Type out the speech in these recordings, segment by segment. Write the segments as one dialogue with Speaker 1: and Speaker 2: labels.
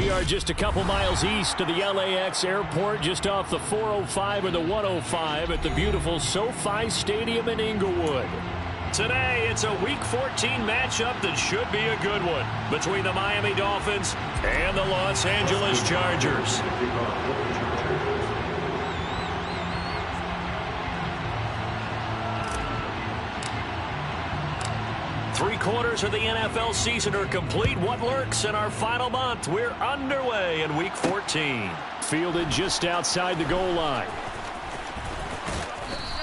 Speaker 1: We are just a couple miles east of the LAX airport, just off the 405 or the 105 at the beautiful SoFi Stadium in Inglewood. Today, it's a Week 14 matchup that should be a good one between the Miami Dolphins and the Los Angeles Chargers. Three-quarters of the NFL season are complete. What lurks in our final month? We're underway in Week 14. Fielded just outside the goal line.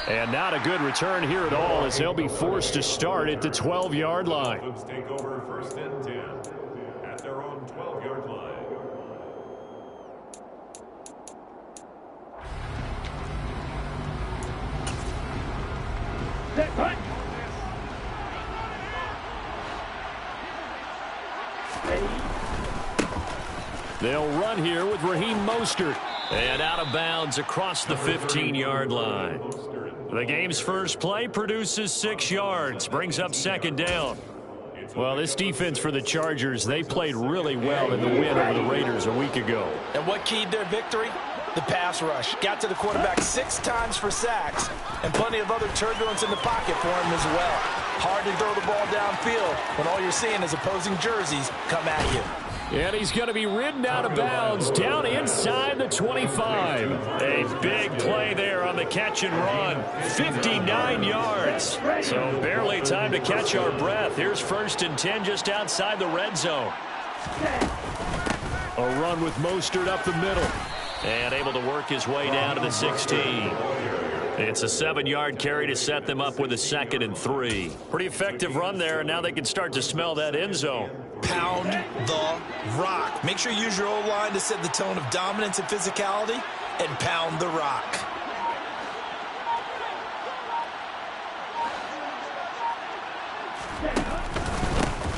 Speaker 1: And not a good return here at all as they'll be forced to start at the 12-yard line.
Speaker 2: Let's take over 1st and 10 at their own 12-yard line.
Speaker 1: They'll run here with Raheem Mostert. And out of bounds across the 15-yard line. The game's first play produces 6 yards, brings up 2nd down. Well, this defense for the Chargers, they played really well in the win over the Raiders a week ago.
Speaker 3: And what keyed their victory? The pass rush. Got to the quarterback 6 times for sacks, and plenty of other turbulence in the pocket for him as well. Hard to throw the ball downfield when all you're seeing is opposing jerseys come at you.
Speaker 1: And he's going to be ridden out of bounds down inside the 25. A big play there on the catch and run. 59 yards. So barely time to catch our breath. Here's 1st and 10 just outside the red zone. A run with Mostert up the middle. And able to work his way down to the 16. It's a 7-yard carry to set them up with a 2nd and 3. Pretty effective run there, and now they can start to smell that end zone.
Speaker 3: Pound the rock. Make sure you use your O-line to set the tone of dominance and physicality, and pound the rock.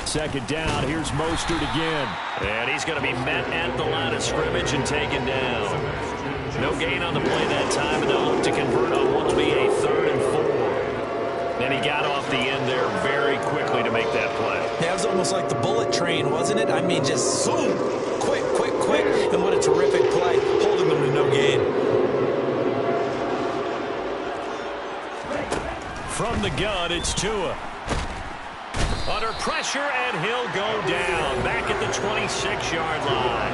Speaker 1: Second down, here's Mostert again. And he's going to be met at the line of scrimmage and taken down. No gain on the play that time, and they'll look to convert on what will be a 3rd and 4. And he got off the end there very quickly to make that play.
Speaker 3: That was almost like the bullet train, wasn't it? I mean, just zoom, quick, quick, quick, and what a terrific play, holding them to no gain.
Speaker 1: From the gun, it's Tua. Under pressure, and he'll go down. Back at the 26-yard line.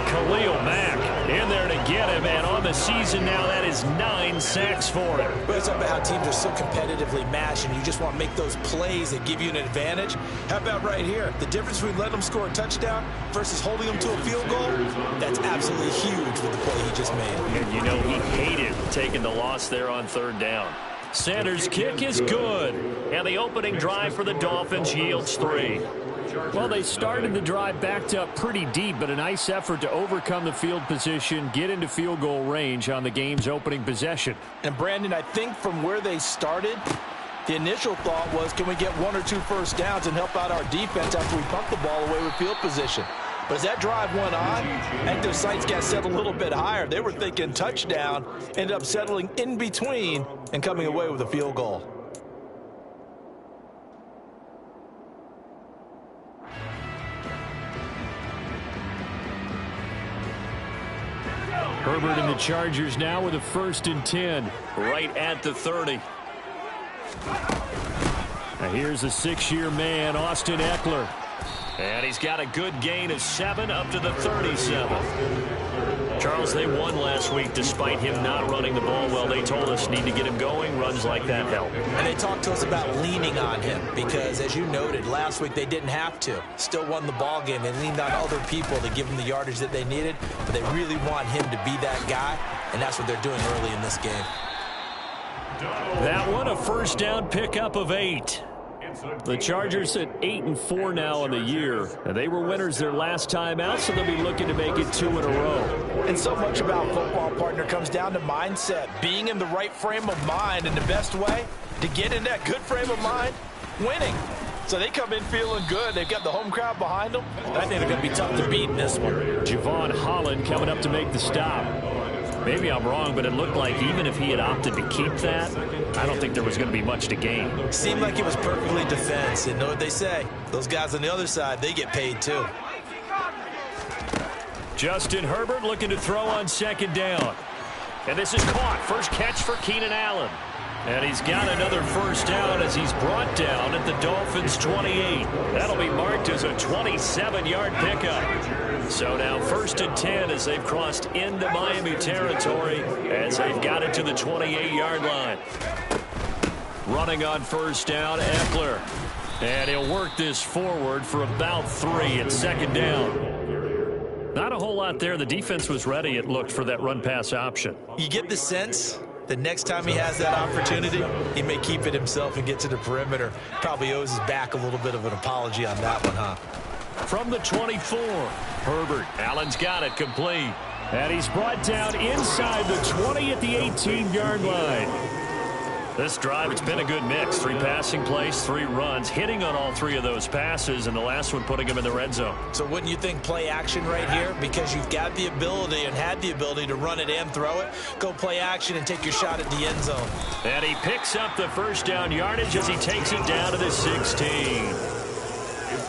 Speaker 1: Khalil Mack in there to get him, and on the season now, that is 9 sacks for him.
Speaker 3: But it's about how teams are so competitively matched, and you just want to make those plays that give you an advantage. How about right here? The difference between letting them score a touchdown versus holding them to a field goal, that's absolutely huge with the play he just made.
Speaker 1: And you know, he hated taking the loss there on 3rd down. Sanders' kick is good, and the opening drive for the Dolphins yields 3. Well, they started the drive backed up pretty deep, but a nice effort to overcome the field position, get into field goal range on the game's opening possession.
Speaker 3: And, Brandon, I think from where they started, the initial thought was, can we get 1 or 2 first downs and help out our defense after we pump the ball away with field position? But as that drive went on, I think their sights got set a little bit higher. They were thinking touchdown, ended up settling in between and coming away with a field goal.
Speaker 1: Herbert and the Chargers now with a 1st and 10. Right at the 30. Now here's a 6-year man, Austin Eckler. And he's got a good gain of 7 up to the 37. Charles, they won last week despite him not running the ball well. They told us need to get him going. Runs like that help.
Speaker 3: And they talked to us about leaning on him because, as you noted, last week they didn't have to. Still won the ball game. They leaned on other people to give them the yardage that they needed, but they really want him to be that guy, and that's what they're doing early in this game.
Speaker 1: That one, a 1st down pickup of 8. The Chargers at 8-4 now on the year. And they were winners their last time out, so they'll be looking to make it 2 in a row.
Speaker 3: And so much about football, partner, comes down to mindset. Being in the right frame of mind, and the best way to get in that good frame of mind, winning. So they come in feeling good. They've got the home crowd behind them. I think they're going to be tough to beat in this one.
Speaker 1: Javon Holland coming up to make the stop. Maybe I'm wrong, but it looked like even if he had opted to keep that, I don't think there was going to be much to gain.
Speaker 3: Seemed like it was perfectly defense. And know what they say? Those guys on the other side, they get paid too.
Speaker 1: Justin Herbert looking to throw on second down. And this is caught. First catch for Keenan Allen. And he's got another first down as he's brought down at the Dolphins' 28. That'll be marked as a 27-yard pickup. So now 1st and 10 as they've crossed into Miami territory as they've got it to the 28-yard line. Running on first down, Eckler. And he'll work this forward for about 3 at second down. Not a whole lot there. The defense was ready, it looked, for that run-pass option.
Speaker 3: You get the sense the next time he has that opportunity, he may keep it himself and get to the perimeter. Probably owes his back a little bit of an apology on that one, huh?
Speaker 1: From the 24, Herbert. Allen's got it complete. And he's brought down inside the 20 at the 18-yard line. This drive, it's been a good mix. 3 passing plays, 3 runs, hitting on all 3 of those passes, and the last one putting him in the red zone.
Speaker 3: So wouldn't you think play action right here? Because you've got the ability and had the ability to run it and throw it. Go play action and take your shot at the end zone.
Speaker 1: And he picks up the first down yardage as he takes it down to the 16.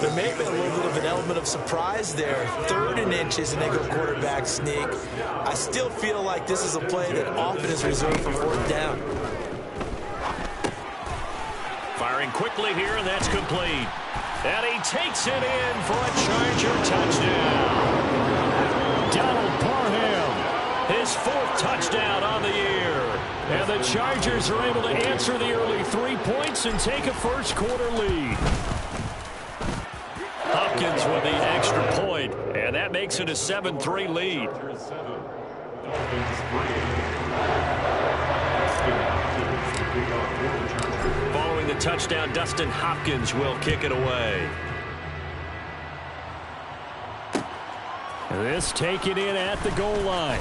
Speaker 3: There may have been a little bit of an element of surprise there. 3rd and inches, and they go quarterback sneak. I still feel like this is a play that often is reserved for 4th down.
Speaker 1: Firing quickly here, and that's complete. And he takes it in for a Charger touchdown. Donald Parham, his 4th touchdown on the year. And the Chargers are able to answer the early 3 points and take a first-quarter lead. Hopkins with the extra point, and that makes it a 7-3 lead. Following the touchdown, Dustin Hopkins will kick it away. This taken in at the goal line.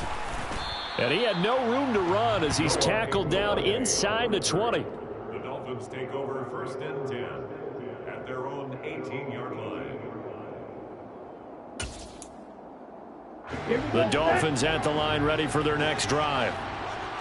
Speaker 1: And he had no room to run as he's tackled down inside the 20.
Speaker 2: The Dolphins take over 1st and 10 at their own 18-yard line.
Speaker 1: The Dolphins at the line ready for their next drive.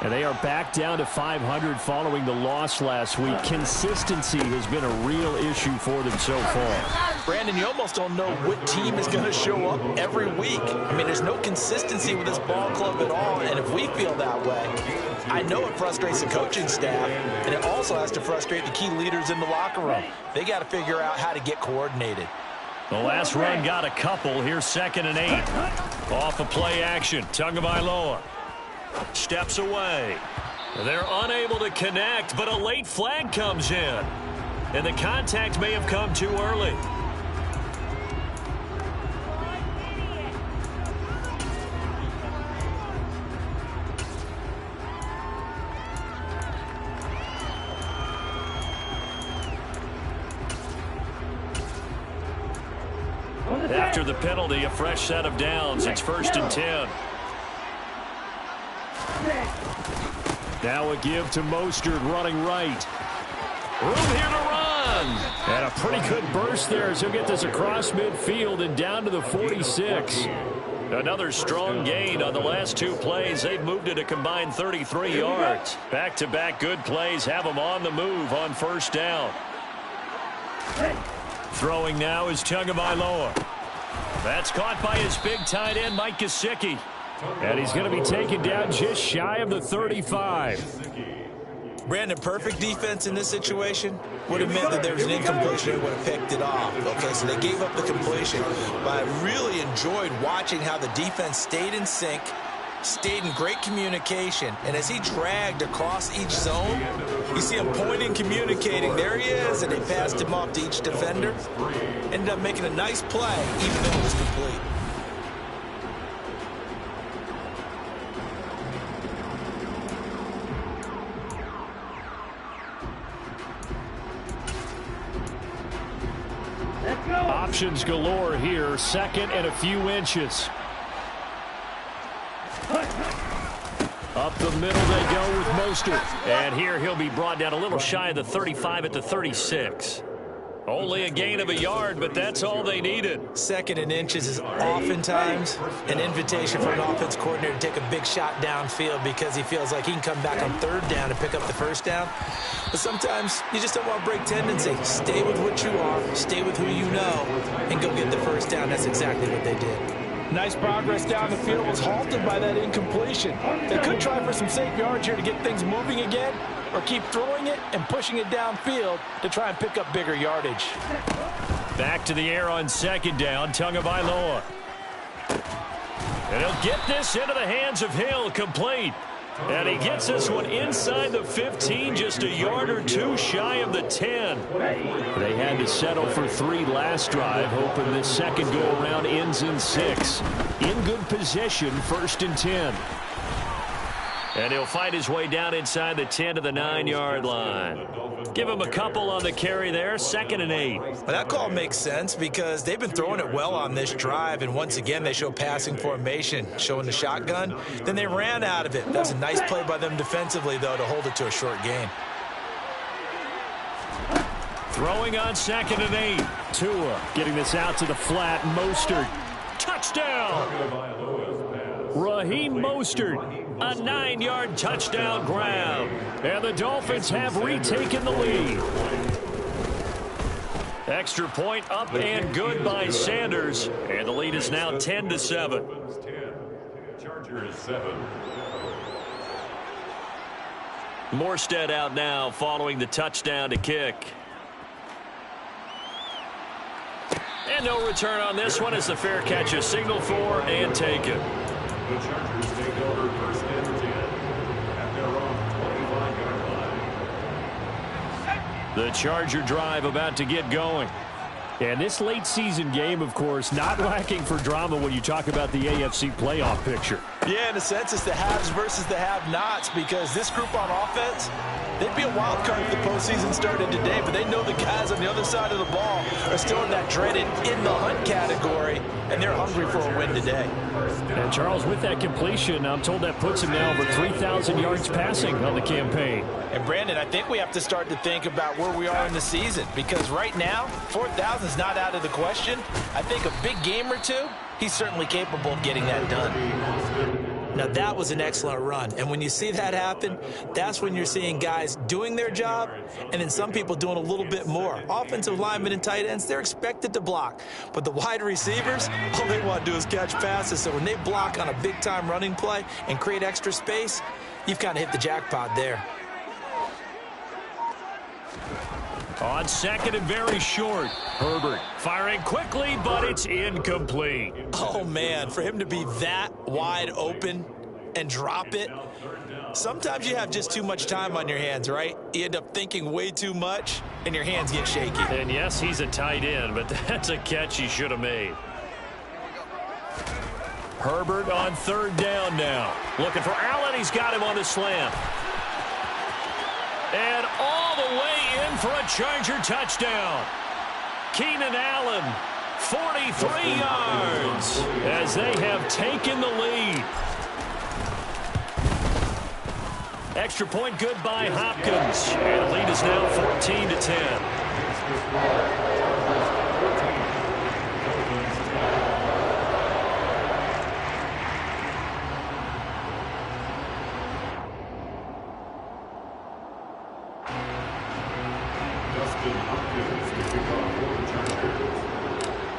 Speaker 1: And they are back down to 500 following the loss last week. Consistency has been a real issue for them so far.
Speaker 3: Brandon, you almost don't know what team is going to show up every week. I mean, there's no consistency with this ball club at all, and if we feel that way, I know it frustrates the coaching staff, and it also has to frustrate the key leaders in the locker room. They got to figure out how to get coordinated.
Speaker 1: The last run got a couple. Here's 2nd and 8. Off of play action. Tagovailoa steps away. They're unable to connect, but a late flag comes in. And the contact may have come too early. After the penalty, a fresh set of downs. It's 1st and 10. Now a give to Mostert running right. Room here to run. And a pretty good burst there as he'll get this across midfield and down to the 46. Another strong gain on the last 2 plays. They've moved it a combined 33 yards. Back-to-back good plays have them on the move on 1st down. Throwing now is Tagovailoa. That's caught by his big tight end, Mike Gesicki. And he's going to be taken down just shy of the 35.
Speaker 3: Brandon, perfect defense in this situation would have meant that there was an incompletion. They would have picked it off. Okay, so they gave up the completion. But I really enjoyed watching how the defense stayed in sync, stayed in great communication. And as he dragged across each zone, you see him pointing, communicating. There he is, and they passed him off to each defender. Ended up making a nice play, even though it was complete.
Speaker 1: Options galore here. 2nd and a few inches. Up the middle they go with Mostert. And here he'll be brought down a little shy of the 35 at the 36. Only a gain of a yard, but that's all they needed.
Speaker 3: 2nd and inches is oftentimes an invitation for an offense coordinator to take a big shot downfield because he feels like he can come back on 3rd down and pick up the 1st down. But sometimes you just don't want to break tendency. Stay with what you are, stay with who you know, and go get the 1st down. That's exactly what they did. Nice progress down the field, was halted by that incompletion. They could try for some safe yards here to get things moving again, or keep throwing it and pushing it downfield to try and pick up bigger yardage.
Speaker 1: Back to the air on second down, Tagovailoa. And he'll get this into the hands of Hill, complete. And he gets this one inside the 15, just a yard or two shy of the 10. They had to settle for 3 last drive, hoping this second go-around ends in 6. In good position, 1st and 10. And he'll fight his way down inside the 10 to the 9-yard line. Give him a couple on the carry there, 2nd and 8.
Speaker 3: Well, that call makes sense because they've been throwing it well on this drive, and once again they show passing formation, showing the shotgun. Then they ran out of it. That was a nice play by them defensively, though, to hold it to a short gain.
Speaker 1: Throwing on 2nd and 8. Tua getting this out to the flat. Mostert. Touchdown! Raheem Mostert, a 9-yard touchdown grab. And the Dolphins have retaken the lead. Extra point up and good by Sanders. And the lead is now 10-7.
Speaker 2: Chargers 7.
Speaker 1: Morstead out now following the touchdown to kick. And no return on this one as the fair catch is signaled for and taken.
Speaker 2: The Chargers take over 1st and 10 at their own 25-yard line.
Speaker 1: The Charger drive about to get going. And this late season game, of course, not lacking for drama when you talk about the AFC playoff picture.
Speaker 3: Yeah, in a sense, it's the haves versus the have-nots, because this group on offense, they'd be a wild card if the postseason started today, but they know the guys on the other side of the ball are still in that dreaded in-the-hunt category, and they're hungry for a win today.
Speaker 1: And Charles, with that completion, I'm told that puts him now over 3,000 yards passing on the campaign.
Speaker 3: And Brandon, I think we have to start to think about where we are in the season, because right now, 4,000 is not out of the question. I think a big game or two, he's certainly capable of getting that done. Now, that was an excellent run. And when you see that happen, that's when you're seeing guys doing their job and then some people doing a little bit more. Offensive linemen and tight ends, they're expected to block. But the wide receivers, all they want to do is catch passes. So when they block on a big-time running play and create extra space, you've kind of hit the jackpot there.
Speaker 1: On 2nd and very short, Herbert firing quickly, but it's incomplete.
Speaker 3: Oh, man, for him to be that wide open and drop it, sometimes you have just too much time on your hands, right? You end up thinking way too much, and your hands get shaky.
Speaker 1: And yes, he's a tight end, but that's a catch he should have made. Herbert on 3rd down now. Looking for Allen. He's got him on the slant. And all the way in for a Charger touchdown. Keenan Allen, 43 yards, as they have taken the lead. Extra point good by Hopkins. And the lead is now 14-10.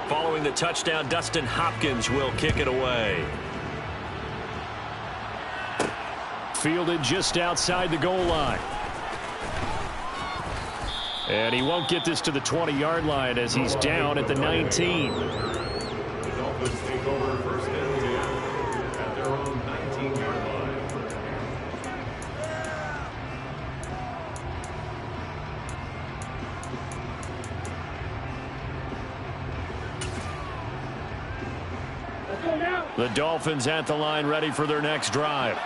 Speaker 1: Following the touchdown, Dustin Hopkins will kick it away. Fielded just outside the goal line. And he won't get this to the 20-yard line as he's down at the 19.
Speaker 2: The Dolphins take over 1st and 10 at their own 19-yard line.
Speaker 1: The Dolphins at the line, ready for their next drive.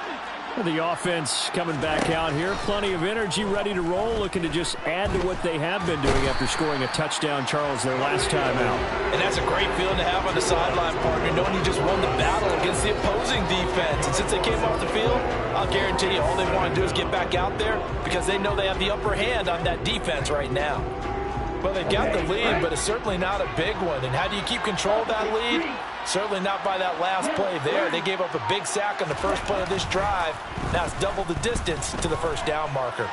Speaker 1: The offense coming back out here. Plenty of energy, ready to roll, looking to just add to what they have been doing after scoring a touchdown, Charles, their last time out.
Speaker 3: And that's a great feeling to have on the sideline, partner, knowing you just won the battle against the opposing defense. And since they came off the field, I'll guarantee you all they want to do is get back out there because they know they have the upper hand on that defense right now. Well, they've got the lead, but it's certainly not a big one. And how do you keep control of that lead? Certainly not by that last play there. They gave up a big sack on the first play of this drive. Now it's double the distance to the 1st down marker.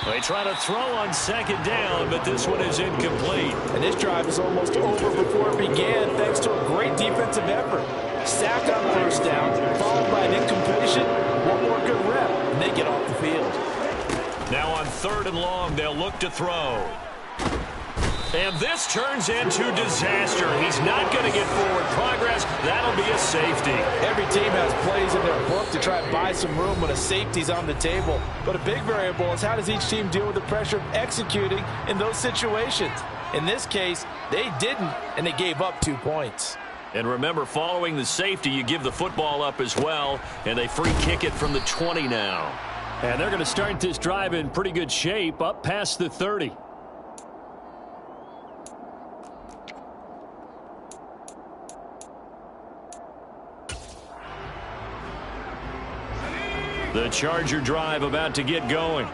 Speaker 1: They try to throw on second down, but this one is incomplete.
Speaker 3: And this drive is almost over before it began thanks to a great defensive effort. Sack on first down, followed by an incompletion. One more good rep, and they get off the field.
Speaker 1: Now on 3rd and long, they'll look to throw. And this turns into disaster. He's not going to get forward progress. That'll be a safety.
Speaker 3: Every team has plays in their book to try and buy some room when a safety's on the table. But a big variable is how does each team deal with the pressure of executing in those situations. In this case, they didn't, and they gave up 2 points.
Speaker 1: And remember, following the safety, you give the football up as well, and they free kick it from the 20 now. And they're going to start this drive in pretty good shape, up past the 30. The Charger drive about to get going.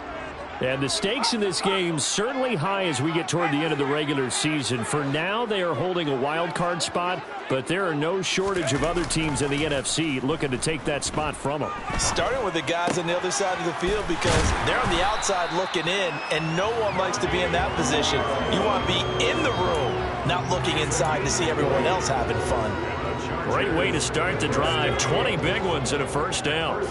Speaker 1: And the stakes in this game certainly high as we get toward the end of the regular season. For now, they are holding a wild card spot, but there are no shortage of other teams in the NFC looking to take that spot from them.
Speaker 3: Starting with the guys on the other side of the field because they're on the outside looking in, and no one likes to be in that position. You want to be in the room, not looking inside to see everyone else having fun.
Speaker 1: Great way to start the drive. 20 big ones and a first down.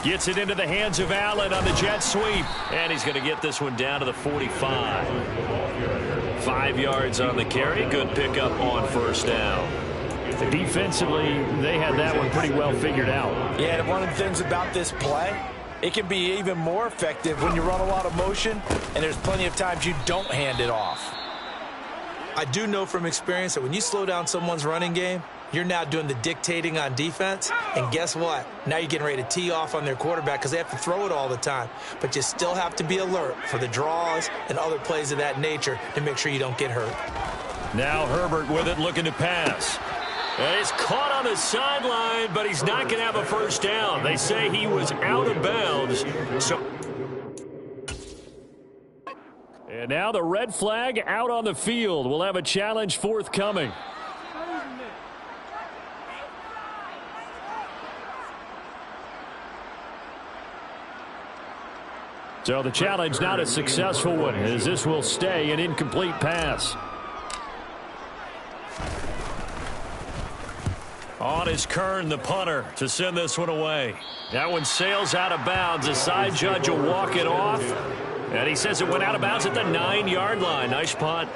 Speaker 1: Gets it into the hands of Allen on the jet sweep. And he's going to get this one down to the 45. 5 yards on the carry. Good pickup on first down.
Speaker 4: Defensively, they had that one pretty well figured out.
Speaker 3: Yeah, and one of the things about this play, it can be even more effective when you run a lot of motion, and there's plenty of times you don't hand it off. I do know from experience that when you slow down someone's running game, you're now doing the dictating on defense, and guess what? Now you're getting ready to tee off on their quarterback because they have to throw it all the time. But you still have to be alert for the draws and other plays of that nature to make sure you don't get hurt.
Speaker 1: Now Herbert with it, looking to pass. And he's caught on the sideline, but he's not going to have a first down. They say he was out of bounds.
Speaker 4: And now the red flag out on the field. We'll have a challenge forthcoming. So the challenge not a successful one, as this will stay an incomplete pass.
Speaker 1: On is Kern, the punter, to send this one away. That one sails out of bounds. The side judge will walk it off. And he says it went out of bounds at the 9-yard line. Nice punt.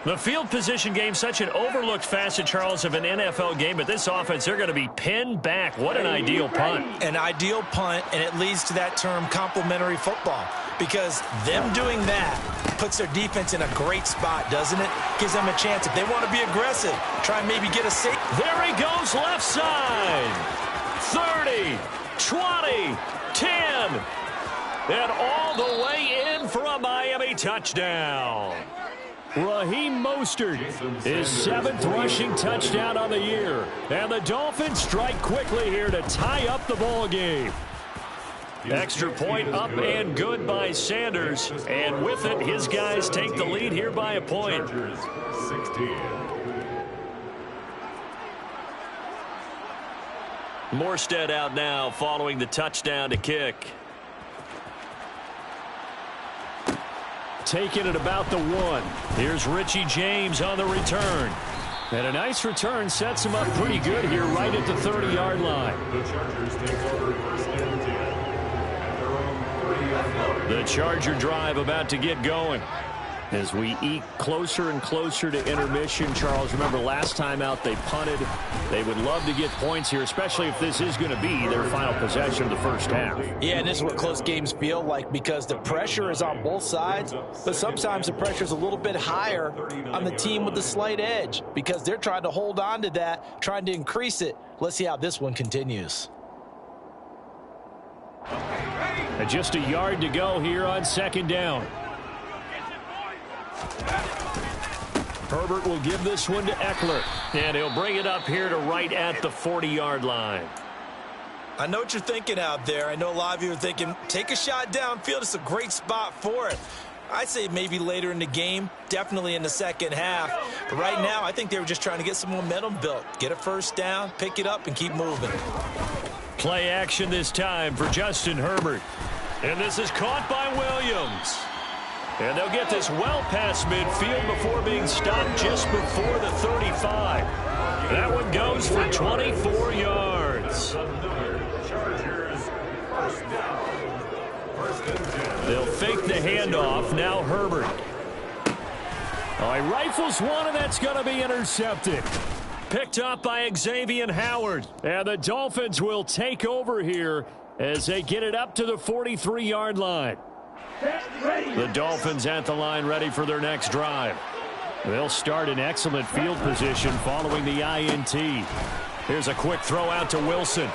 Speaker 1: The field position game, such an overlooked facet, Charles, of an NFL game. But this offense, they're going to be pinned back. What an ideal punt.
Speaker 3: An ideal punt, and it leads to that term complementary football. Because them doing that puts their defense in a great spot, doesn't it? Gives them a chance. If they want to be aggressive, try and maybe get a safe.
Speaker 1: There he goes, left side. 30, 20, 10. And all the way in for a Miami touchdown.
Speaker 4: Raheem Mostert, his 7th rushing touchdown on the year. And the Dolphins strike quickly here to tie up the ball game.
Speaker 1: Extra point up and good by Sanders. And with it, his guys take the lead here by a point. Morstead out now following the touchdown to kick.
Speaker 4: Taking it about the 1.
Speaker 1: Here's Richie James on the return.
Speaker 4: And a nice return sets him up pretty good here right at the 30-yard line.
Speaker 2: The Chargers take over first and 10 at their own 30-yard line.
Speaker 1: The Charger drive about to get going.
Speaker 4: As we eke closer and closer to intermission, Charles, remember last time out they punted. They would love to get points here, especially if this is going to be their final possession of the first half.
Speaker 3: Yeah, and this is what close games feel like because the pressure is on both sides, but sometimes the pressure is a little bit higher on the team with the slight edge because they're trying to hold on to that, trying to increase it. Let's see how this one continues.
Speaker 4: And just a yard to go here on second down.
Speaker 1: Herbert will give this one to Eckler. And he'll bring it up here to right at the 40-yard line.
Speaker 3: I know what you're thinking out there. I know a lot of you are thinking, take a shot downfield. It's a great spot for it. I'd say maybe later in the game, definitely in the second half. But right now, I think they were just trying to get some momentum built. Get a first down, pick it up, and keep moving.
Speaker 1: Play action this time for Justin Herbert. And this is caught by Williams. And they'll get this well past midfield before being stopped just before the 35. That one goes for 24 yards. They'll fake the handoff. Now Herbert. Oh, he rifles one, and that's going to be intercepted. Picked up by Xavier Howard. And the Dolphins will take over here as they get it up to the 43-yard line. The Dolphins at the line ready for their next drive. They'll start in excellent field position following the INT. Here's a quick throw out to Wilson.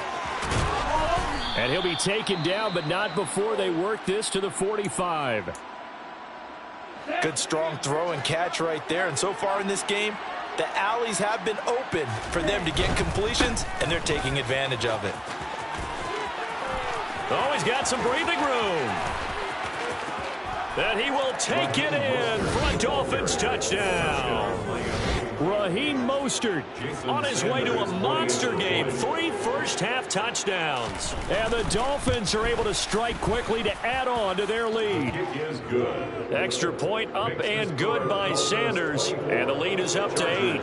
Speaker 1: And he'll be taken down, but not before they work this to the 45.
Speaker 3: Good strong throw and catch right there. And so far in this game, the alleys have been open for them to get completions, and they're taking advantage of it.
Speaker 1: Oh, he's got some breathing room. And he will take it in for a Dolphins touchdown. Raheem Mostert on his way to a monster game. 3 first-half touchdowns. And the Dolphins are able to strike quickly to add on to their lead. Extra point up and good by Sanders. And the lead is up to 8.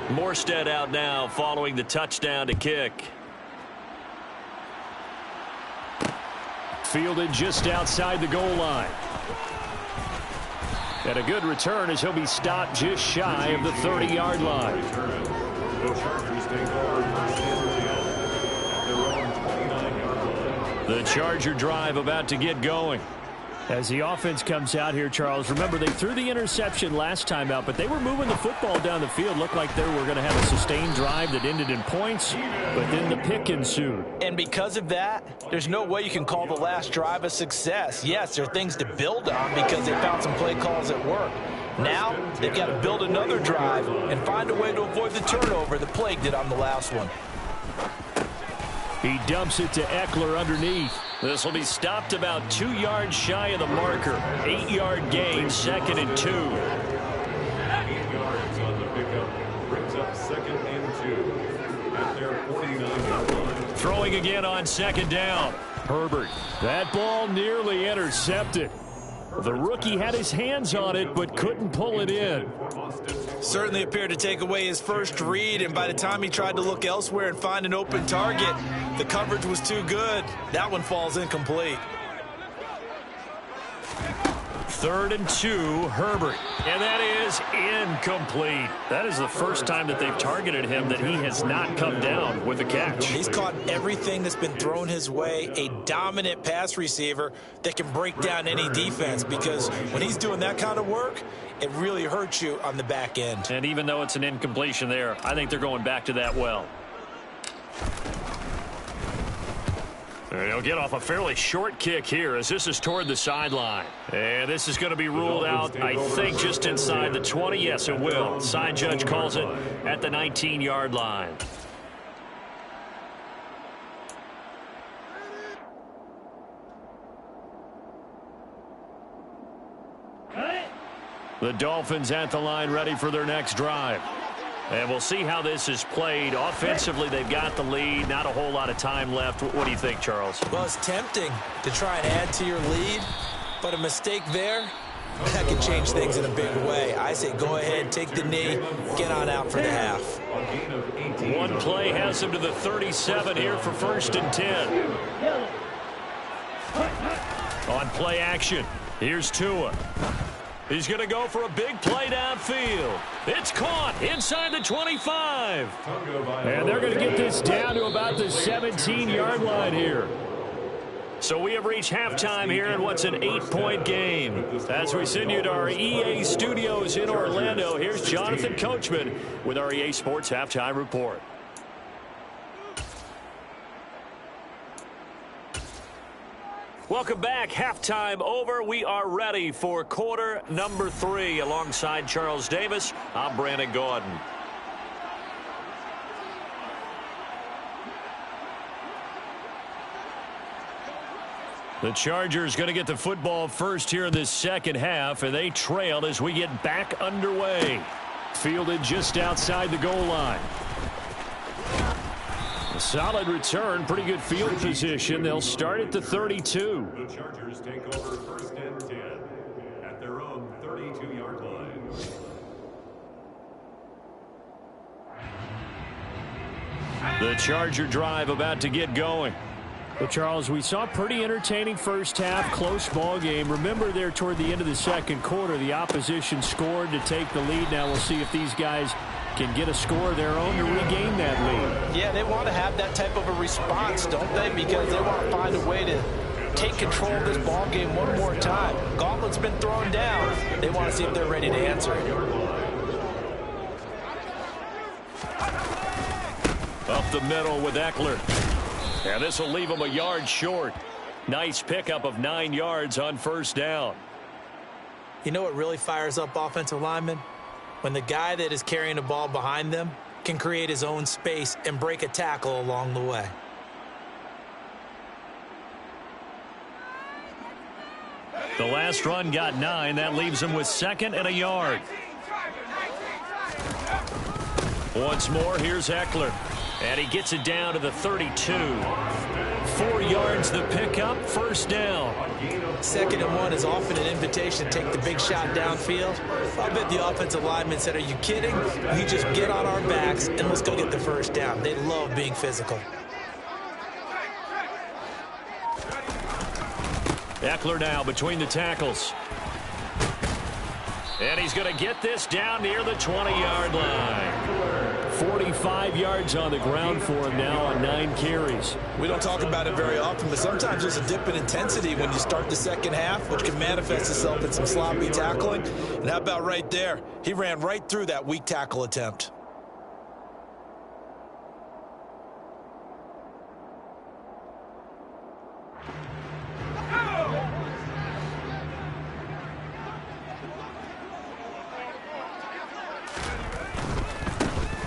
Speaker 1: Morstead out now following the touchdown to kick. Fielded just outside the goal line. And a good return as he'll be stopped just shy of the 30-yard line. The Charger drive about to get going. As the offense comes out here, Charles, remember they threw the interception last time out, but they were moving the football down the field. Looked like they were going to have a sustained drive that ended in points, but then the pick ensued.
Speaker 3: And because of that, there's no way you can call the last drive a success. Yes, there are things to build on because they found some play calls at work. Now, they've got to build another drive and find a way to avoid the turnover that plagued it on the last one.
Speaker 1: He dumps it to Eckler underneath. This will be stopped about 2 yards shy of the marker. 8-yard gain, 2nd and 2.
Speaker 2: 8 yards on the pickup. Brings up 2nd and 2 at their 49-yard line.
Speaker 1: Throwing again on 2nd down. Herbert. That ball nearly intercepted. The rookie had his hands on it but couldn't pull it in.
Speaker 3: Certainly appeared to take away his first read, and by the time he tried to look elsewhere and find an open target, the coverage was too good. That one falls incomplete.
Speaker 1: 3rd and 2, Herbert. And that is incomplete. That is the first time that they've targeted him that he has not come down with a catch.
Speaker 3: He's caught everything that's been thrown his way. A dominant pass receiver that can break down any defense, because when he's doing that kind of work, it really hurts you on the back end.
Speaker 1: And even though it's an incompletion there, I think they're going back to that well. He'll get off a fairly short kick here as this is toward the sideline. And this is going to be ruled out, I think, just inside the 20. Yes, it will. Side judge calls it at the 19-yard line. The Dolphins at the line ready for their next drive. And we'll see how this is played. Offensively, they've got the lead. Not a whole lot of time left. What do you think, Charles?
Speaker 3: Well, it's tempting to try and add to your lead, but a mistake there, that can change things in a big way. I say go ahead, take the knee, get on out for the half.
Speaker 1: One play has him to the 37 here for 1st and 10. On play action, here's Tua. He's going to go for a big play downfield. It's caught inside the 25. And they're going to get this down to about the 17-yard line here. So we have reached halftime here in what's an 8-point game. As we send you to our EA studios in Orlando, here's Jonathan Coachman with our EA Sports Halftime Report. Welcome back. Halftime over. We are ready for quarter number 3. Alongside Charles Davis, I'm Brandon Gordon. The Chargers going to get the football first here in this second half, and they trail as we get back underway. Fielded just outside the goal line.
Speaker 4: A solid return, pretty good field position. They'll start at the 32.
Speaker 2: The Chargers take over first and 10 at their own 32-yard line.
Speaker 1: The Charger drive about to get going.
Speaker 4: Well, Charles, we saw a pretty entertaining first half, close ball game. Remember there toward the end of the second quarter, the opposition scored to take the lead. Now we'll see if these guys can get a score of their own to regain that lead.
Speaker 3: Yeah, they want to have that type of a response, don't they? Because they want to find a way to take control of this ball game one more time. Gauntlet's been thrown down. They want to see if they're ready to answer it.
Speaker 1: Up the middle with Eckler. And this will leave him a yard short. Nice pickup of 9 yards on first down.
Speaker 3: You know what really fires up offensive linemen? When the guy that is carrying the ball behind them can create his own space and break a tackle along the way.
Speaker 1: The last run got 9. That leaves him with 2nd and a yard. Once more, here's Eckler. And he gets it down to the 32. 4 yards the pickup, first down.
Speaker 3: 2nd and 1 is often an invitation to take the big shot downfield. I bet the offensive lineman said, are you kidding? We just get on our backs and let's go get the first down. They love being physical.
Speaker 1: Eckler now between the tackles. And he's going to get this down near the 20-yard line. 45 yards on the ground for him now on 9 carries.
Speaker 3: We don't talk about it very often, but sometimes there's a dip in intensity when you start the second half, which can manifest itself in some sloppy tackling. And how about right there? He ran right through that weak tackle attempt.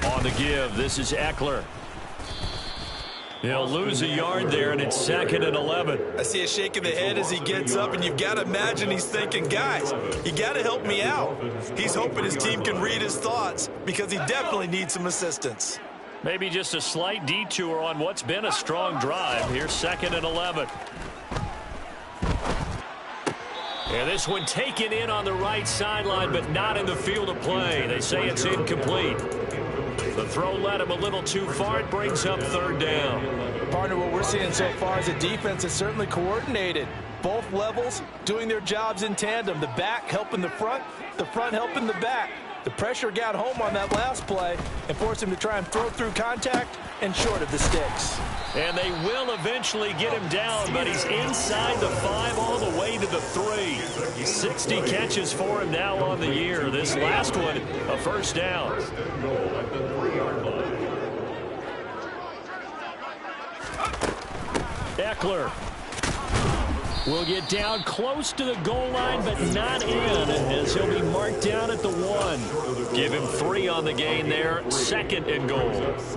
Speaker 1: On the give, this is Eckler. He'll lose a yard there, and it's 2nd and 11.
Speaker 3: I see a shake of the head as he gets up, and you've got to imagine he's thinking, guys, you got to help me out. He's hoping his team can read his thoughts because he definitely needs some assistance.
Speaker 1: Maybe just a slight detour on what's been a strong drive. Here's 2nd and 11. And this one taken in on the right sideline, but not in the field of play. They say it's incomplete. The throw led him a little too far. It brings up 3rd down.
Speaker 3: Partner, what we're seeing so far is a defense that's certainly coordinated. Both levels doing their jobs in tandem. The back helping the front helping the back. The pressure got home on that last play and forced him to try and throw through contact and short of the sticks.
Speaker 1: And they will eventually get him down, but he's inside the 5 all the way to the 3. 60 catches for him now on the year. This last one, a first down. Eckler will get down close to the goal line, but not in, as he'll be marked down at the 1. Give him 3 on the gain there, 2nd and goal.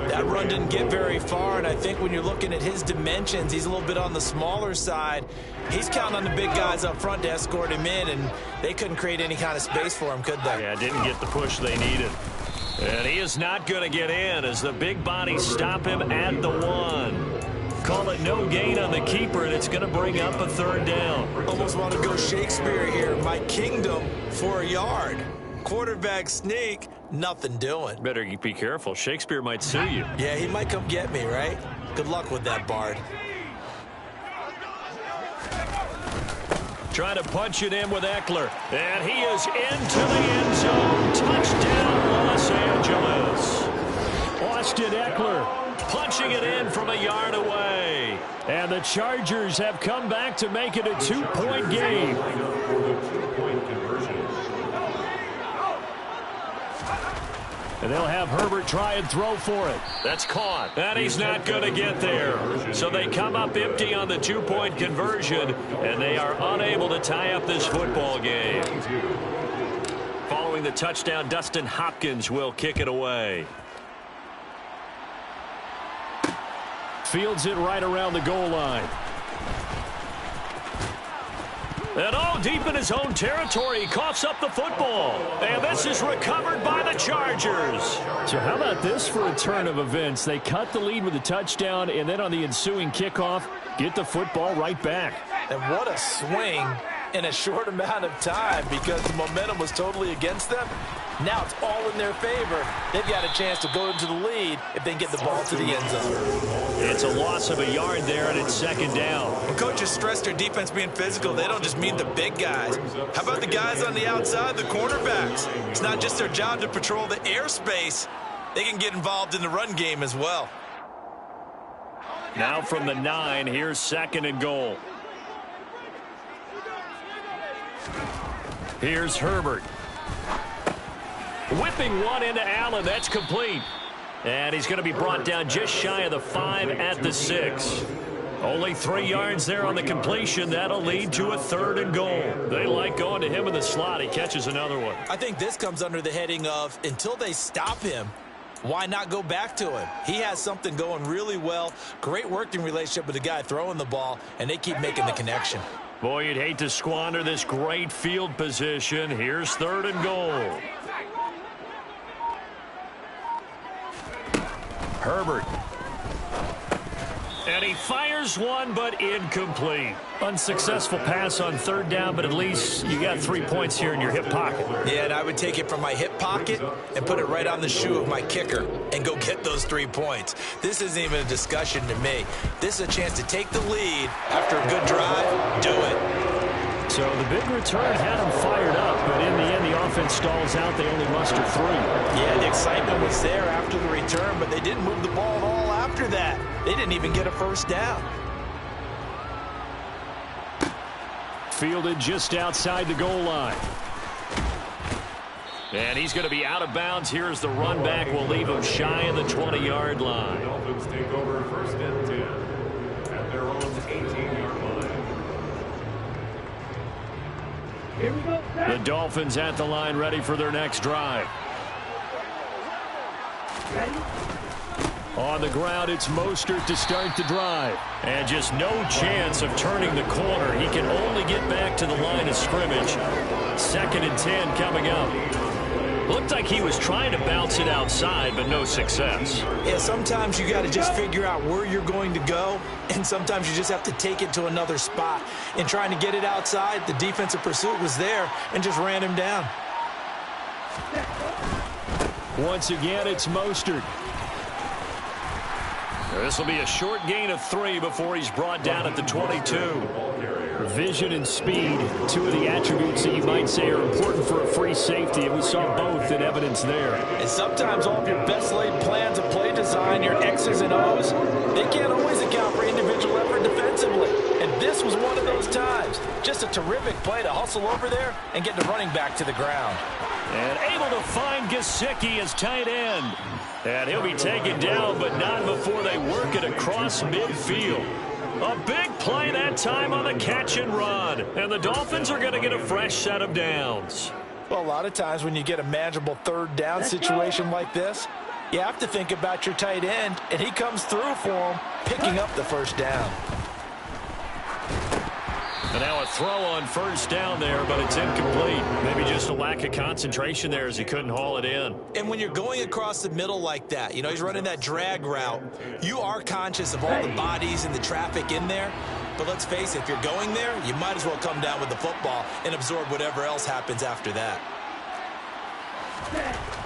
Speaker 3: That run didn't get very far, and I think when you're looking at his dimensions, he's a little bit on the smaller side. He's counting on the big guys up front to escort him in, and they couldn't create any kind of space for him, could they?
Speaker 1: Yeah, didn't get the push they needed. And he is not going to get in as the big bodies stop him at the 1. Call it no gain on the keeper, and it's going to bring up a 3rd down.
Speaker 3: Almost want to go Shakespeare here. My kingdom for a yard. Quarterback sneak, nothing doing.
Speaker 1: Better be careful. Shakespeare might sue you.
Speaker 3: Yeah, he might come get me, right? Good luck with that, Bard.
Speaker 1: Trying to punch it in with Eckler. And he is into the end zone. Touchdown, Los Angeles. Austin Eckler punching it in from a yard away. And the Chargers have come back to make it a 2-point game. And they'll have Herbert try and throw for it. That's caught. And he's not going to get there. So they come up empty on the 2-point conversion, and they are unable to tie up this football game. Following the touchdown, Dustin Hopkins will kick it away. Fields it right around the goal line. And all deep in his own territory, he coughs up the football. And this is recovered by the Chargers.
Speaker 4: So how about this for a turn of events? They cut the lead with a touchdown, and then on the ensuing kickoff, get the football right back.
Speaker 3: And what a swing in a short amount of time, because the momentum was totally against them. Now it's all in their favor. They've got a chance to go into the lead if they can get the ball to the end zone.
Speaker 1: It's a loss of a yard there, and it's second down.
Speaker 3: When coaches stress their defense being physical, they don't just mean the big guys. How about the guys on the outside, the cornerbacks? It's not just their job to patrol the airspace. They can get involved in the run game as well.
Speaker 1: Now from the 9, here's second and goal. Here's Herbert. Whipping one into Allen. That's complete. And he's going to be brought down just shy of the 5 at the 6. Only 3 yards there on the completion. That'll lead to a 3rd and goal. They like going to him in the slot. He catches another one.
Speaker 3: I think this comes under the heading of, until they stop him, why not go back to him? He has something going really well. Great working relationship with the guy throwing the ball, and they keep making the connection.
Speaker 1: Boy, you'd hate to squander this great field position. Here's 3rd and goal. Herbert. And he fires one, but incomplete. Unsuccessful pass on 3rd down, but at least you got 3 points here in your hip pocket.
Speaker 3: Yeah, and I would take it from my hip pocket and put it right on the shoe of my kicker and go get those 3 points. This isn't even a discussion to me. This is a chance to take the lead after a good drive. Do it.
Speaker 4: So the big return had them fired up, but in the end, the offense stalls out. They only muster 3.
Speaker 3: Yeah, the excitement was there after the return, but they didn't move the ball at all after that. They didn't even get a 1st down.
Speaker 4: Fielded just outside the goal line.
Speaker 1: And he's going to be out of bounds. Here's the run back. We'll leave him shy of the 20-yard line.
Speaker 2: The Dolphins take over 1st and 10 at their own 18-yard line.
Speaker 5: Here we go.
Speaker 1: The Dolphins at the line, ready for their next drive. On the ground, it's Mostert to start the drive. And just no chance of turning the corner. He can only get back to the line of scrimmage. 2nd and 10 coming up. Looked like he was trying to bounce it outside, but no success.
Speaker 3: Yeah, sometimes you got to just figure out where you're going to go, and sometimes you just have to take it to another spot. In trying to get it outside, the defensive pursuit was there and just ran him down.
Speaker 4: Once again, it's Mostert.
Speaker 1: This will be a short gain of 3 before he's brought down at the 22.
Speaker 4: Vision and speed, 2 of the attributes that you might say are important for a free safety, and we saw both in evidence there.
Speaker 3: And sometimes all of your best laid plans of play design, your X's and O's, they can't always account for individual effort defensively. And this was one of those times. Just a terrific play to hustle over there and get the running back to the ground.
Speaker 1: And able to find Gesicki as tight end. And he'll be taken down, but not before they work it across midfield. A big play that time on the catch and run. And the Dolphins are going to get a fresh set of downs.
Speaker 3: Well, a lot of times when you get a manageable 3rd down situation like this, you have to think about your tight end, and he comes through for him, picking up the 1st down.
Speaker 1: And now a throw on 1st down there, but it's incomplete. Maybe just a lack of concentration there as he couldn't haul it in.
Speaker 3: And when you're going across the middle like that, you know, he's running that drag route, you are conscious of all the bodies and the traffic in there. But let's face it, if you're going there, you might as well come down with the football and absorb whatever else happens after that.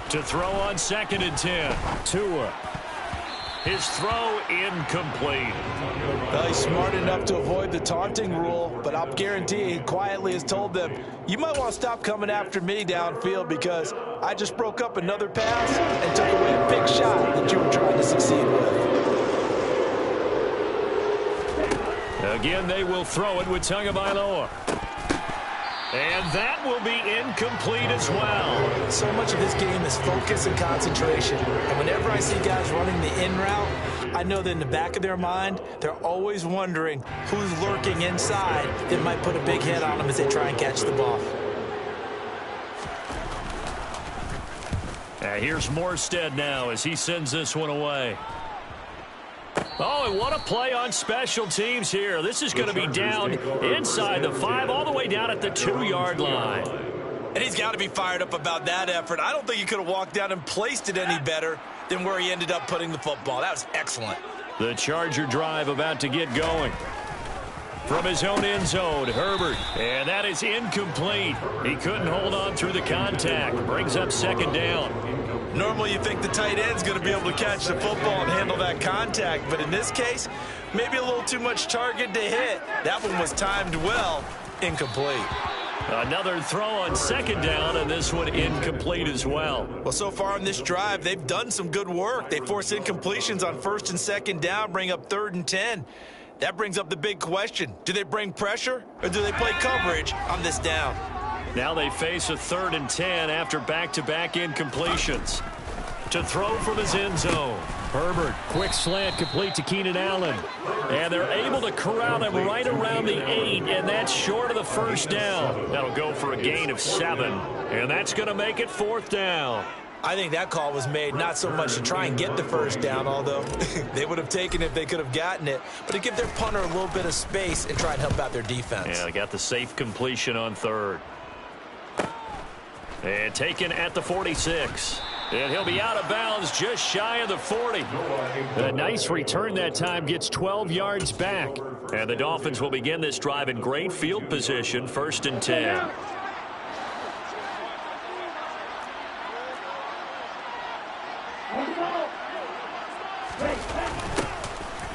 Speaker 1: To throw on 2nd and 10. Tua. His throw incomplete.
Speaker 3: Well, he's smart enough to avoid the taunting rule, but I'll guarantee he quietly has told them, you might want to stop coming after me downfield because I just broke up another pass and took away a big shot that you were trying to succeed with.
Speaker 1: Again, they will throw it with Tagovailoa. And that will be incomplete as well.
Speaker 3: So much of this game is focus and concentration. And whenever I see guys running the in route, I know that in the back of their mind, they're always wondering who's lurking inside that might put a big hit on them as they try and catch the ball.
Speaker 1: Here's Morstead now as he sends this one away. Oh, and what a play on special teams here. This is going to be down inside the 5, all the way down at the 2-yard line.
Speaker 3: And he's got to be fired up about that effort. I don't think he could have walked down and placed it any better than where he ended up putting the football. That was excellent.
Speaker 1: The Charger drive about to get going. From his own end zone, Herbert. And that is incomplete. He couldn't hold on through the contact. Brings up 2nd down.
Speaker 3: Normally you think the tight end's going to be able to catch the football and handle that contact. But in this case, maybe a little too much target to hit. That one was timed well. Incomplete.
Speaker 1: Another throw on 2nd down, and this one incomplete as well.
Speaker 3: Well, so far on this drive, they've done some good work. They force incompletions on 1st and 2nd down, bring up 3rd and 10. That brings up the big question. Do they bring pressure, or do they play coverage on this down?
Speaker 1: Now they face a 3rd and 10 after back-to-back incompletions. To throw from his end zone.
Speaker 4: Herbert, quick slant complete to Keenan Allen.
Speaker 1: And they're able to corral him right around the 8, and that's short of the 1st down. That'll go for a gain of 7, and that's going to make it 4th down.
Speaker 3: I think that call was made not so much to try and get the 1st down, although they would have taken it if they could have gotten it, but to give their punter a little bit of space and try and help out their defense.
Speaker 1: Yeah, they got the safe completion on 3rd. And taken at the 46. And he'll be out of bounds just shy of the 40.
Speaker 4: A nice return that time, gets 12 yards back.
Speaker 1: And the Dolphins will begin this drive in great field position, 1st and 10.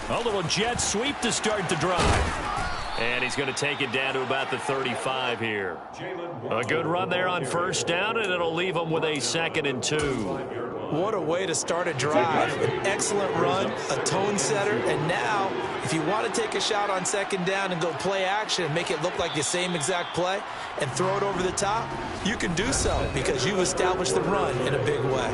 Speaker 1: A little jet sweep to start the drive. And he's going to take it down to about the 35 here. A good run there on 1st down, and it'll leave him with a 2nd and 2.
Speaker 3: What a way to start a drive. An excellent run, a tone setter, and now if you want to take a shot on 2nd down and go play action and make it look like the same exact play and throw it over the top, you can do so because you've established the run in a big way.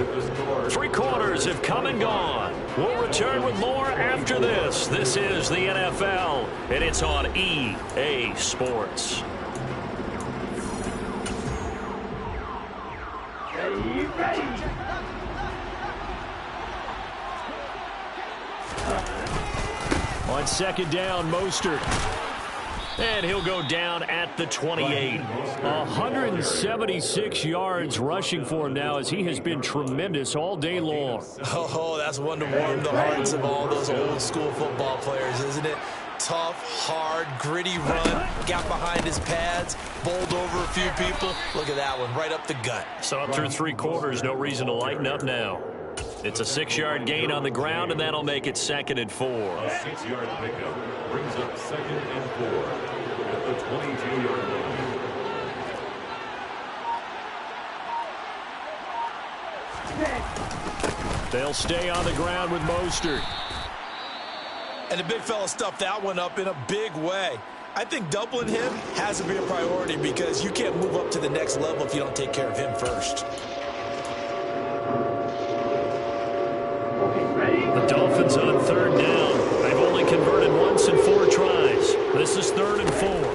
Speaker 1: 3 quarters have come and gone. We'll return with more after this. This is the NFL, and it's on EA Sports.
Speaker 5: Ready.
Speaker 4: On 2nd down, Mostert.
Speaker 1: And he'll go down at the 28.
Speaker 4: 176 yards rushing for him now as he has been tremendous all day long.
Speaker 3: Oh, that's one to warm the hearts of all those old school football players, isn't it? Tough, hard, gritty run, got behind his pads, bowled over a few people. Look at that one, right up the gut.
Speaker 1: So up through 3 quarters, no reason to lighten up now. It's a 6-yard gain on the ground, and that'll make it 2nd and 4.
Speaker 2: A 6-yard pickup brings up 2nd and 4 at the 22-yard line.
Speaker 4: They'll stay on the ground with Mostert.
Speaker 3: And the big fella stuffed that one up in a big way. I think doubling him has to be a priority because you can't move up to the next level if you don't take care of him first.
Speaker 1: The Dolphins on 3rd down. They've only converted once in 4 tries. This is 3rd and 4.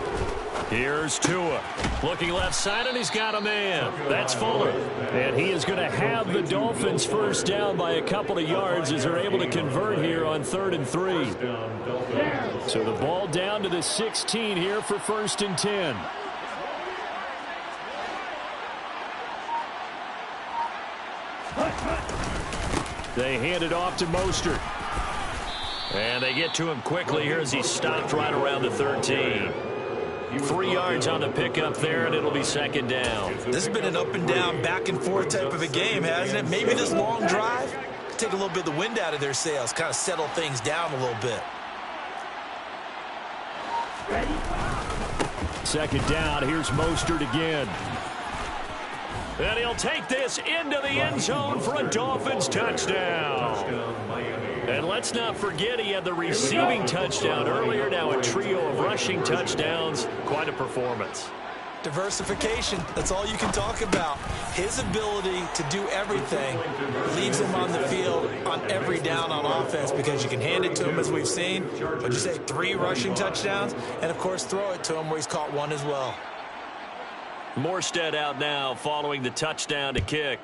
Speaker 1: Here's Tua. Looking left side, and he's got a man. That's Fuller.
Speaker 4: And he is going to have the Dolphins 1st down by a couple of yards as they're able to convert here on 3rd and 3. So the ball down to the 16 here for 1st and 10. They hand it off to Mostert.
Speaker 1: And they get to him quickly here as he stopped right around the 13. 3 yards on the pickup there, and it'll be 2nd down.
Speaker 3: This has been an up and down, back and forth type of a game, hasn't it? Maybe this long drive could take a little bit of the wind out of their sails, kind of settle things down a little bit.
Speaker 4: 2nd down, here's Mostert again.
Speaker 1: And he'll take this into the end zone for a Dolphins touchdown. And let's not forget he had the receiving touchdown earlier. Now a trio of rushing touchdowns. Quite a performance.
Speaker 3: Diversification, that's all you can talk about. His ability to do everything leaves him on the field on every down on offense because you can hand it to him as we've seen. What'd you say, 3 rushing touchdowns? And, of course, throw it to him where he's caught 1 as well.
Speaker 1: Morstead out now following the touchdown to kick.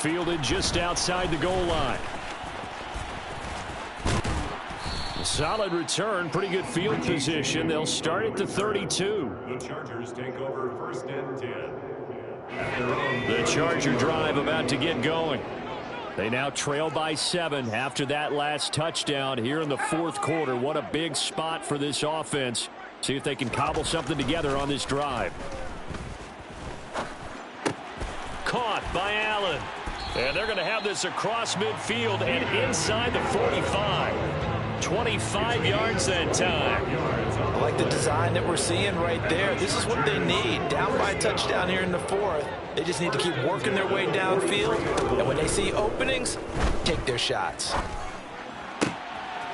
Speaker 4: Fielded just outside the goal line. Solid return, pretty good field position. They'll start at the 32.
Speaker 2: The Chargers take over 1st and 10.
Speaker 4: The Charger drive about to get going. They now trail by 7 after that last touchdown here in the 4th quarter. What a big spot for this offense. See if they can cobble something together on this drive. Caught by Allen. And they're going to have this across midfield and inside the 45. 25 yards that time.
Speaker 3: I like the design that we're seeing right there. This is what they need. Down by a touchdown here in the 4th. They just need to keep working their way downfield. And when they see openings, take their shots.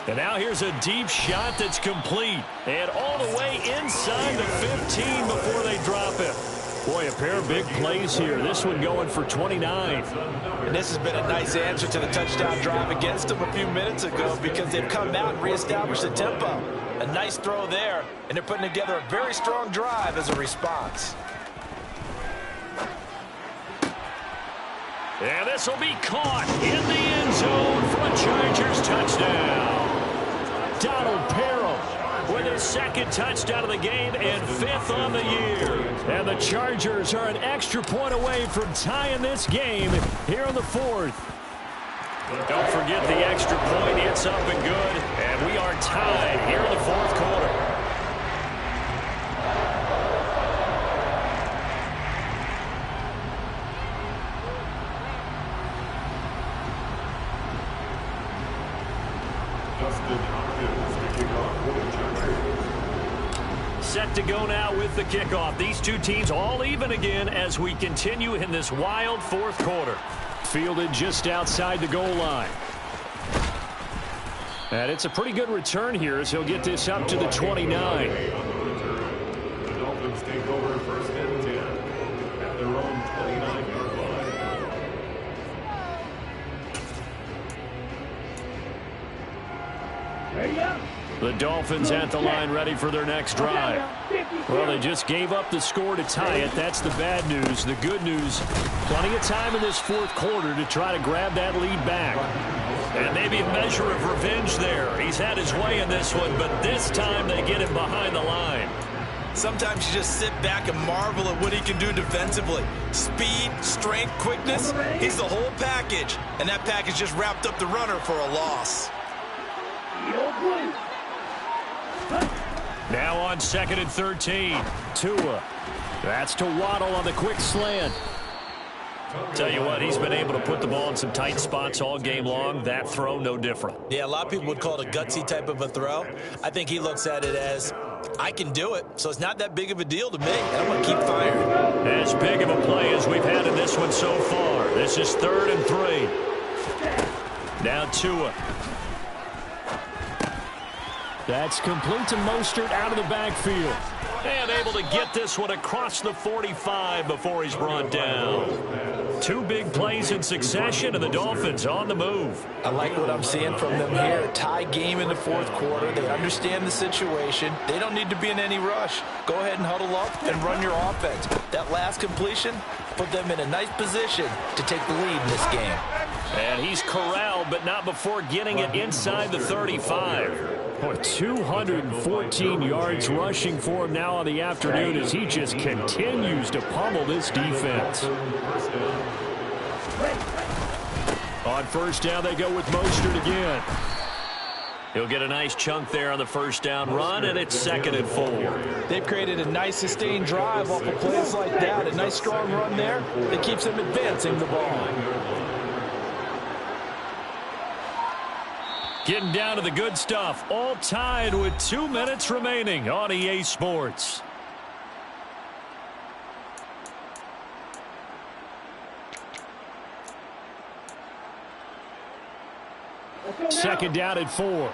Speaker 4: And now here's a deep shot that's complete. And all the way inside the 15 before they drop it. Boy, a pair of big plays here. This one going for 29.
Speaker 3: And this has been a nice answer to the touchdown drive against them a few minutes ago because they've come out and reestablished the tempo. A nice throw there, and they're putting together a very strong drive as a response.
Speaker 4: And this will be caught in the end zone for a Chargers touchdown. Donald Parham with his 2nd touchdown of the game and 5th on the year. And the Chargers are an extra point away from tying this game here in the 4th. Don't forget the extra point. It's up and good. And we are tied here in the 4th quarter. Set to go now with the kickoff. These two teams all even again as we continue in this wild 4th quarter. Fielded just outside the goal line. And it's a pretty good return here as he'll get this up to the 29.
Speaker 2: The Dolphins take over 1st and 10 at their own 29-yard line.
Speaker 5: There you go.
Speaker 4: The Dolphins at the line ready for their next drive. Well, they just gave up the score to tie it. That's the bad news. The good news, plenty of time in this 4th quarter to try to grab that lead back. And maybe a measure of revenge there. He's had his way in this one, but this time they get him behind the line.
Speaker 3: Sometimes you just sit back and marvel at what he can do defensively. Speed, strength, quickness, he's the whole package. And that package just wrapped up the runner for a loss.
Speaker 4: Now on 2nd and 13. Tua. That's to Waddle on the quick slant. Tell you what, he's been able to put the ball in some tight spots all game long. That throw, no different.
Speaker 3: Yeah, a lot of people would call it a gutsy type of a throw. I think he looks at it as, I can do it, so it's not that big of a deal to me. I'm going to keep firing.
Speaker 4: As big of a play as we've had in this one so far. This is 3rd and 3. Now Tua. That's complete to Mostert out of the backfield. And able to get this one across the 45 before he's brought down. 2 big plays in succession, and the Dolphins on the move.
Speaker 3: I like what I'm seeing from them here. Tie game in the 4th quarter. They understand the situation. They don't need to be in any rush. Go ahead and huddle up and run your offense. That last completion put them in a nice position to take the lead in this game.
Speaker 4: And he's corralled, but not before getting it inside the 35. Boy, 214 yards rushing for him now on the afternoon as he just continues to pummel this defense. On 1st down, they go with Mostert again. He'll get a nice chunk there on the 1st down run, and it's 2nd and 4.
Speaker 3: They've created a nice sustained drive off of plays like that. A nice strong run there that keeps them advancing the ball.
Speaker 4: Getting down to the good stuff. All tied with 2 minutes remaining on EA Sports. Second down at 4.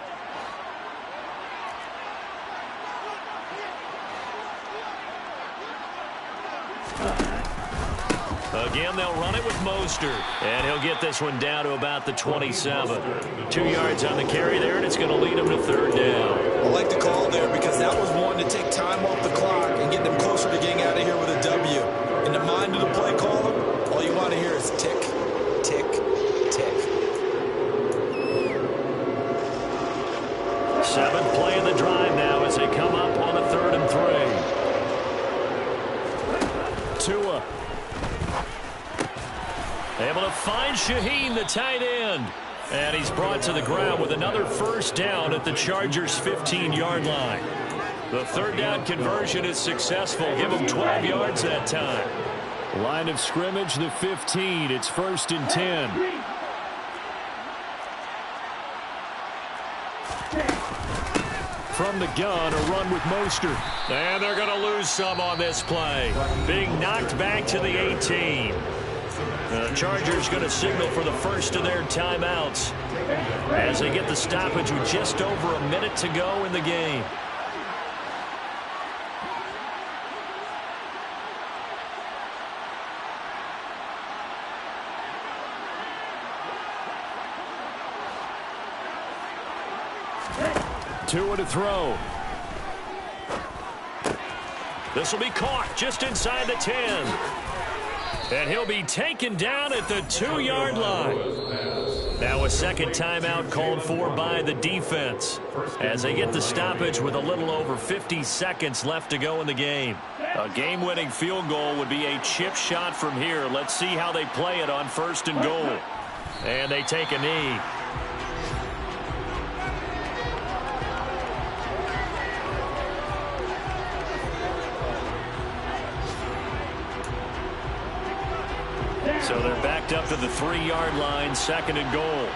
Speaker 4: Again, they'll run it with Mostert. And he'll get this one down to about the 27. 2 yards on the carry there, and it's going to lead him to 3rd down.
Speaker 3: I like the call there because that was one to take time off the clock and get them closer to getting out of here with a W. In the mind of the play caller, all you want to hear is tick, tick,
Speaker 1: Able to find Shaheen, the tight end. And he's brought to the ground with another first down at the Chargers' 15-yard line. The third down conversion is successful. Give him 12 yards that time.
Speaker 4: Line of scrimmage, the 15. It's 1st and 10. From the gun, a run with Mostert.
Speaker 1: And they're going to lose some on this play. Being knocked back to the 18. The Chargers going to signal for the first of their timeouts as they get the stoppage with just over a minute to go in the game.
Speaker 4: Tua to throw.
Speaker 1: This will be caught just inside the 10. And he'll be taken down at the 2-yard line. Now a second timeout called for by the defense as they get the stoppage with a little over 50 seconds left to go in the game. A game-winning field goal would be a chip shot from here. Let's see how they play it on 1st and goal. And they take a knee. So they're backed up to the 3-yard line, 2nd and goal.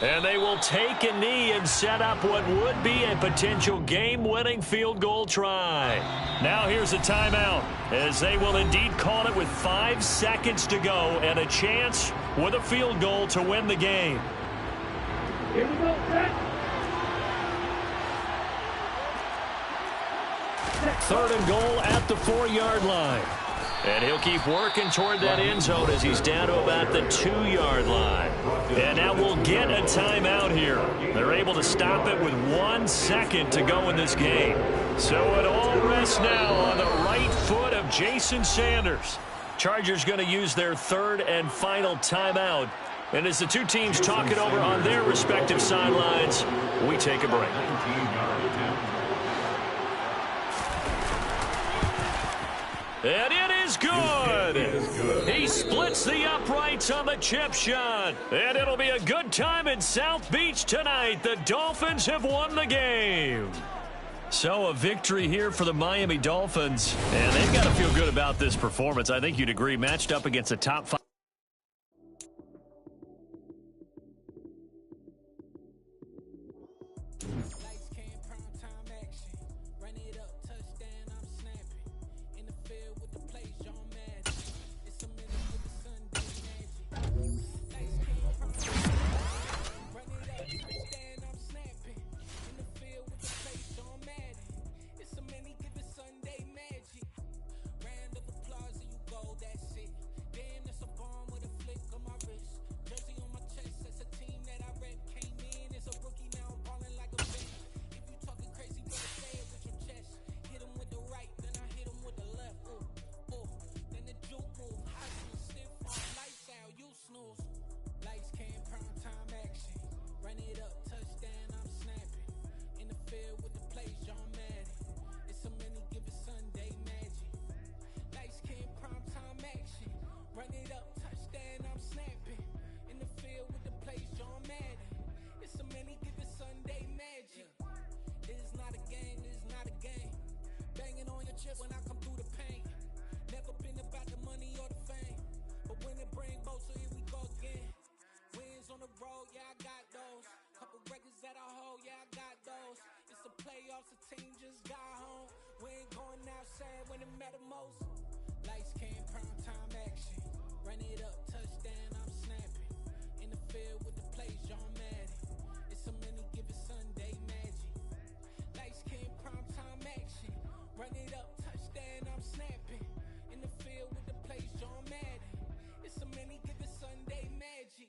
Speaker 1: And they will take a knee and set up what would be a potential game-winning field goal try. Now here's a timeout as they will indeed call it with 5 seconds to go and a chance with a field goal to win the game.
Speaker 5: Here we go, set.
Speaker 1: 3rd and goal at the 4-yard line. And he'll keep working toward that end zone as he's down to about the 2-yard line. And now we'll get a timeout here. They're able to stop it with 1 second to go in this game. So it all rests now on the right foot of Jason Sanders. Chargers going to use their 3rd and final timeout. And as the two teams talk it over on their respective sidelines, we take a break. And it is good. He splits the uprights on the chip shot. And it'll be a good time in South Beach tonight. The Dolphins have won the game. So a victory here for the Miami Dolphins. And they've got to feel good about this performance. I think you'd agree, matched up against a top 5.
Speaker 6: When I come through the pain, never been about the money or the fame, but when it bring both, so here we go again. Wins on the road, yeah, I got those. Couple records that I hold, yeah, I got those. It's the playoffs, the team just got home. We ain't going outside when it matter most. Lights came, prime time action. Run it up, touchdown, I'm snapping. In the field with the plays, John Madden. It's so many, give it Sunday magic. Lights came, prime time action. Run it up, touchdown, I'm snapping. In the field with the plays, John Madden. It's so many, give it Sunday magic.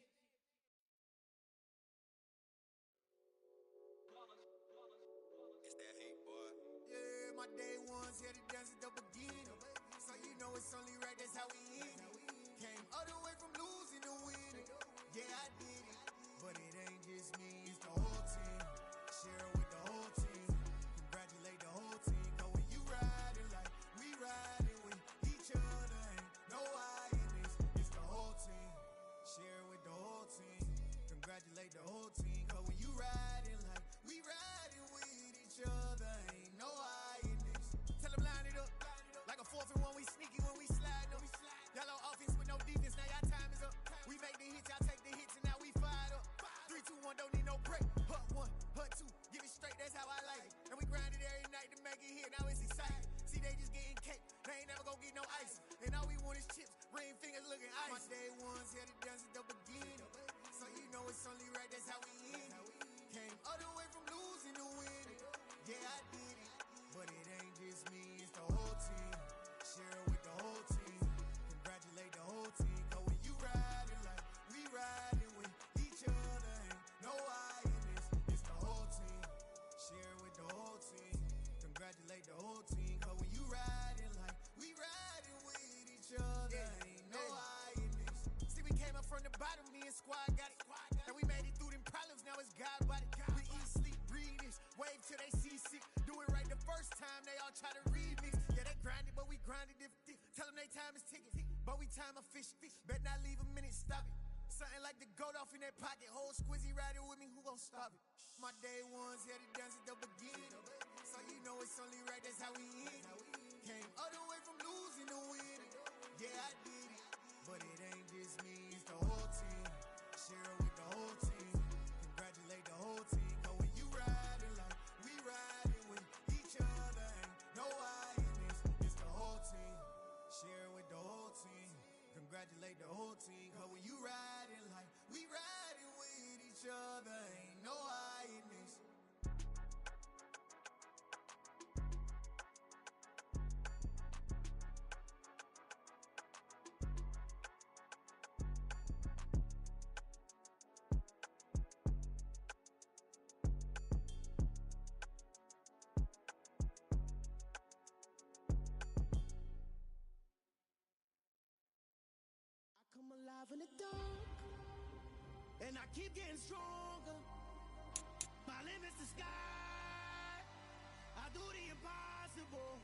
Speaker 7: day ones here to dance at the beginning. So you know it's only right, that's how we end it. Came all the way from losing to winning. Yeah, I did it. But it ain't just me, it's the whole team. Share it with the whole team. Congratulate the whole team. Cause when you riding like we riding with each other, ain't no I in this. It's the whole team. Share it with the whole team. Congratulate the whole team. Cause when you riding like we riding with each other, ain't no I in this. Tell them line it up. Like a 4th and 1, we sneaky when we slide up. Y'all on offense with no defense, now y'all time is up. We make the hits, y'all take the hits, and now we fired up. 3, 2, 1, don't need no break. Hut 1, hut 2, give it straight, that's how I like it. And we grind it every night to make it hit, now it's exciting. See, they just getting cake, they ain't never gonna get no ice. And all we want is chips, ring fingers looking ice. My day ones here to dance at the beginning. So you know it's only right, that's how we end it. Came all the way from losing to winning. Yeah, I did it. But it ain't just me, it's the whole team. Share it with the whole team. Congratulate the whole team. Cause when you riding like we riding with each other, ain't no I in this. It's the whole team. Share it with the whole team. Congratulate the whole team. Cause when you riding like we riding with each other, ain't no I in this. See, we came up from the bottom, me and squad got it. And we made it through them problems, now it's God body. We eat, sleep, breathe this. Wave till they see sick. Do it right the first time, they all try to remix. Yeah, they grinded, but we grinded different. Tell them they time is ticking, but we time a fish. Bet not leave a minute, stop it. Something like the goat off in that pocket. Whole squizzy riding with me, who gon' stop it? My day ones here to dance at the beginning. So you know it's only right, that's how we end it. Came all the way from losing to winning. Yeah, I did it. But it ain't just me, it's the whole team. Share it with the whole team. Congratulate the whole team. Cause when you riding like we riding with each other, ain't no I in this. It's the whole team. Share it with the whole team. Congratulate the whole team. Cause when you riding like we riding with each other, ain't no I in this.
Speaker 8: Come alive in the dark, and I keep getting stronger. My limit's the sky. I do the impossible.